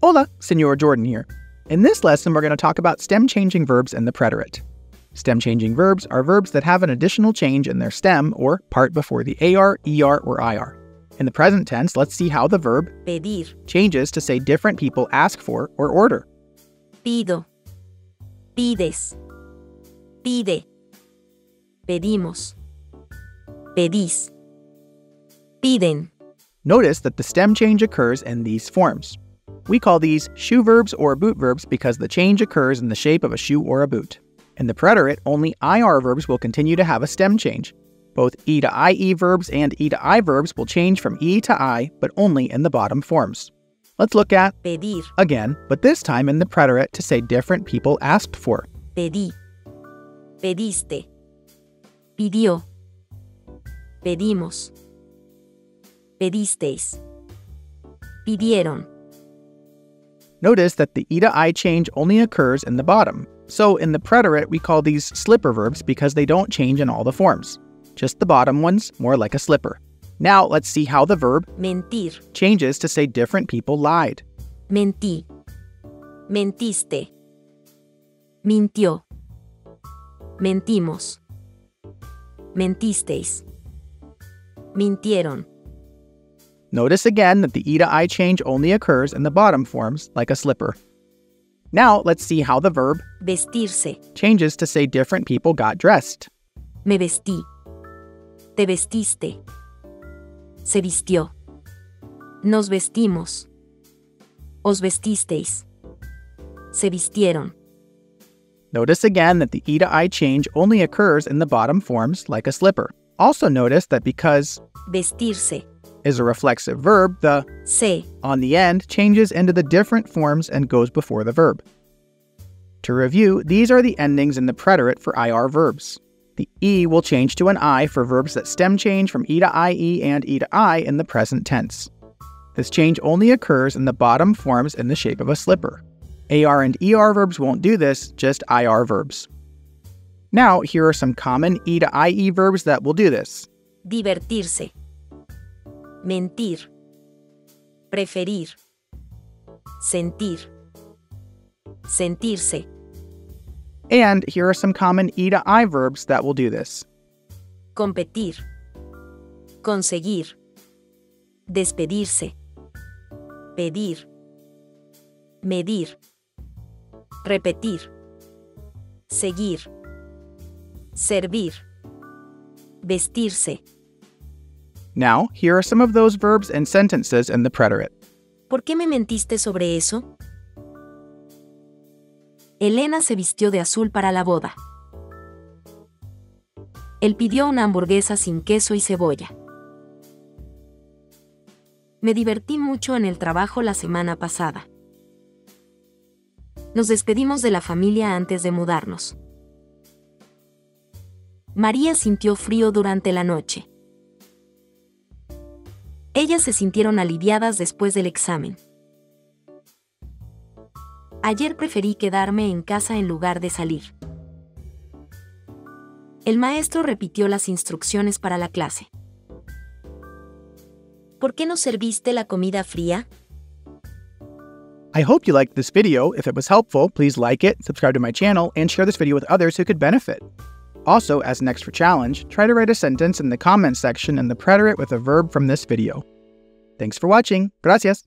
Hola, Senor Jordan here. In this lesson, we're going to talk about stem-changing verbs and the preterite. Stem-changing verbs are verbs that have an additional change in their stem or part before the AR, ER, or IR. In the present tense, let's see how the verb pedir, changes to say different people ask for or order. pido, pides, pide, pedimos, pedís, piden. Notice that the stem change occurs in these forms. We call these shoe verbs or boot verbs because the change occurs in the shape of a shoe or a boot. In the preterite, only IR verbs will continue to have a stem change. Both E to IE verbs and E to I verbs will change from E to I, but only in the bottom forms. Let's look at pedir, again, but this time in the preterite to say different people asked for. pedí, pediste, pidió, pedimos, pedisteis, pidieron. Notice that the E to I change only occurs in the bottom. So in the preterite, we call these slipper verbs because they don't change in all the forms. Just the bottom ones, more like a slipper. Now let's see how the verb mentir, changes to say different people lied. mentí, mentiste, mintió, mentimos, mentisteis, mintieron. Notice again that the E to I change only occurs in the bottom forms, like a slipper. Now let's see how the verb Vestirse, changes to say different people got dressed. me vestí, te vestiste, se vistió, nos vestimos, os vestisteis, se vistieron. Notice again that the E to I change only occurs in the bottom forms, like a slipper. Also notice that because Vestirse, is a reflexive verb, the se, on the end changes into the different forms and goes before the verb. To review, these are the endings in the preterite for IR verbs. The E will change to an I for verbs that stem change from E to IE and E to I in the present tense. This change only occurs in the bottom forms in the shape of a slipper. AR and ER verbs won't do this, just IR verbs. Now, here are some common E to IE verbs that will do this. divertirse, mentir, preferir, sentir, sentirse, And here are some common E to I verbs that will do this. competir, conseguir, despedirse, pedir, medir, repetir, seguir, servir, vestirse. Now, here are some of those verbs and sentences in the preterite. ¿Por qué me mentiste sobre eso? Elena se vistió de azul para la boda. Él pidió una hamburguesa sin queso y cebolla. Me divertí mucho en el trabajo la semana pasada. Nos despedimos de la familia antes de mudarnos. María sintió frío durante la noche. Ellas se sintieron aliviadas después del examen. Ayer preferí quedarme en casa en lugar de salir. El maestro repitió las instrucciones para la clase. ¿Por qué no serviste la comida fría? I hope you liked this video. If it was helpful, please like it, subscribe to my channel, and share this video with others who could benefit. Also, as an extra challenge, try to write a sentence in the comments section in the preterite with a verb from this video. Thanks for watching. Gracias.